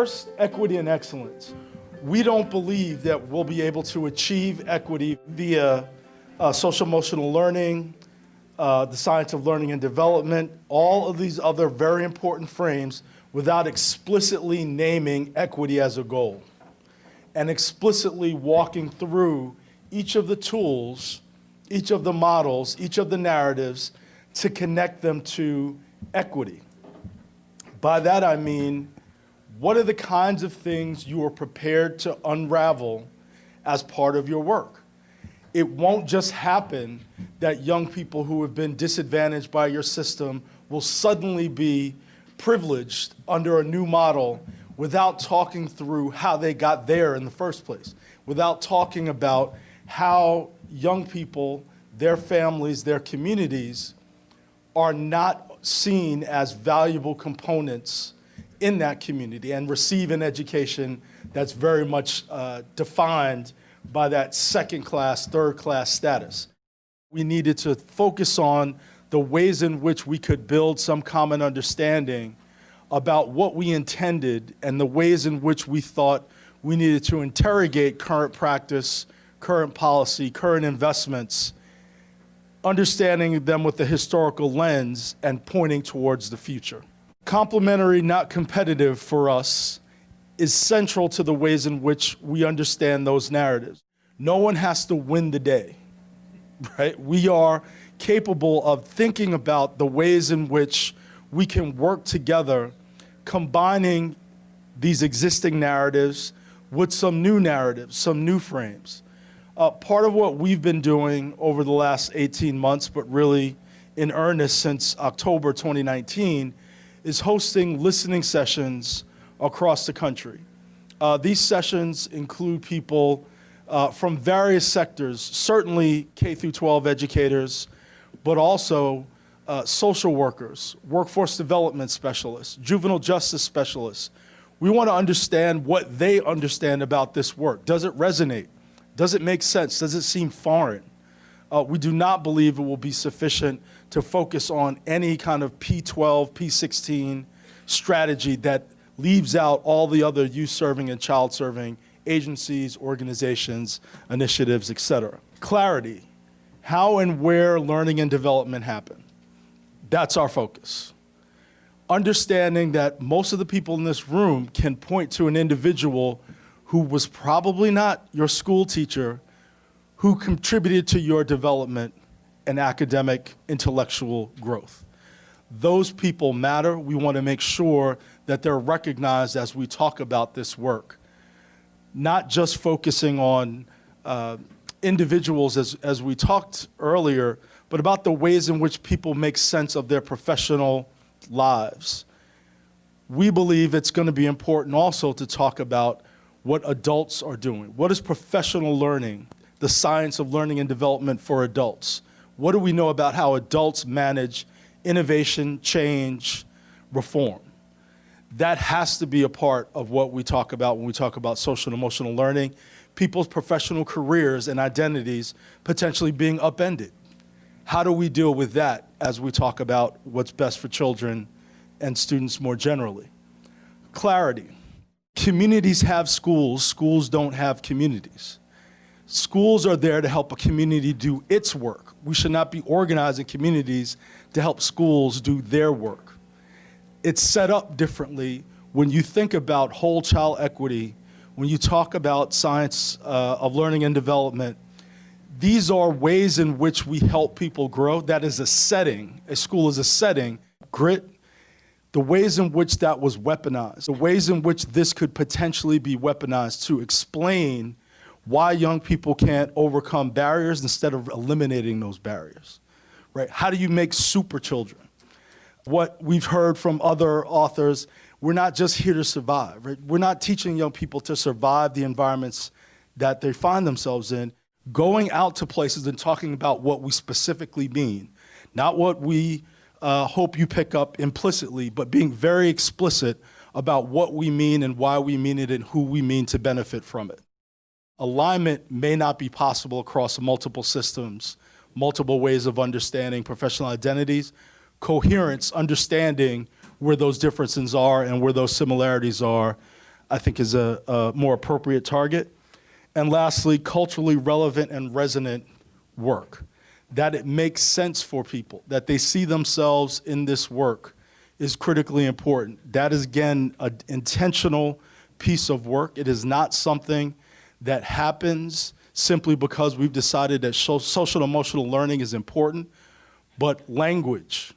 First, equity and excellence. We don't believe that we'll be able to achieve equity via social emotional learning, the science of learning and development, all of these other very important frames without explicitly naming equity as a goal and explicitly walking through each of the tools, each of the models, each of the narratives to connect them to equity. By that I mean, what are the kinds of things you are prepared to unravel as part of your work? It won't just happen that young people who have been disadvantaged by your system will suddenly be privileged under a new model without talking through how they got there in the first place, without talking about how young people, their families, their communities are not seen as valuable components in that community and receive an education that's very much defined by that second-class, third-class status. We needed to focus on the ways in which we could build some common understanding about what we intended and the ways in which we thought we needed to interrogate current practice, current policy, current investments, understanding them with the historical lens and pointing towards the future. Complementary, not competitive for us is central to the ways in which we understand those narratives. No one has to win the day, right? We are capable of thinking about the ways in which we can work together, combining these existing narratives with some new narratives, some new frames. Part of what we've been doing over the last 18 months, but really in earnest since October 2019, is hosting listening sessions across the country. These sessions include people from various sectors, certainly K through 12 educators, but also social workers, workforce development specialists, juvenile justice specialists. We want to understand what they understand about this work. Does it resonate? Does it make sense? Does it seem foreign? We do not believe it will be sufficient to focus on any kind of P12, P16 strategy that leaves out all the other youth-serving and child-serving agencies, organizations, initiatives, et cetera. Clarity, how and where learning and development happen. That's our focus. Understanding that most of the people in this room can point to an individual who was probably not your school teacher, who contributed to your development and academic intellectual growth. Those people matter. We want to make sure that they're recognized as we talk about this work, not just focusing on individuals as we talked earlier, but about the ways in which people make sense of their professional lives. We believe it's going to be important also to talk about what adults are doing. What is professional learning, the science of learning and development for adults? What do we know about how adults manage innovation, change, reform? That has to be a part of what we talk about when we talk about social and emotional learning, people's professional careers and identities potentially being upended. How do we deal with that as we talk about what's best for children and students more generally? Clarity. Communities have schools, schools don't have communities. Schools are there to help a community do its work. We should not be organizing communities to help schools do their work. It's set up differently when you think about whole child equity, when you talk about science of learning and development. These are ways in which we help people grow. That is a setting. A school is a setting. Grit, the ways in which that was weaponized, the ways in which this could potentially be weaponized to explain why young people can't overcome barriers instead of eliminating those barriers, right? How do you make super children? What we've heard from other authors, we're not just here to survive, right? We're not teaching young people to survive the environments that they find themselves in. Going out to places and talking about what we specifically mean, not what we hope you pick up implicitly, but being very explicit about what we mean and why we mean it and who we mean to benefit from it. Alignment may not be possible across multiple systems, multiple ways of understanding professional identities. Coherence, understanding where those differences are and where those similarities are, I think is a more appropriate target. And lastly, culturally relevant and resonant work, that it makes sense for people, that they see themselves in this work is critically important. That is, again, an intentional piece of work. It is not something that happens simply because we've decided that social and emotional learning is important, but language.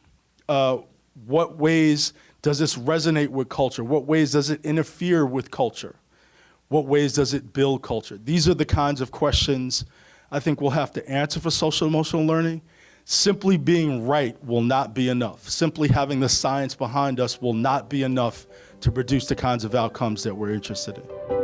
What ways does this resonate with culture? What ways does it interfere with culture? What ways does it build culture? These are the kinds of questions I think we'll have to answer for social emotional learning. Simply being right will not be enough. Simply having the science behind us will not be enough to produce the kinds of outcomes that we're interested in.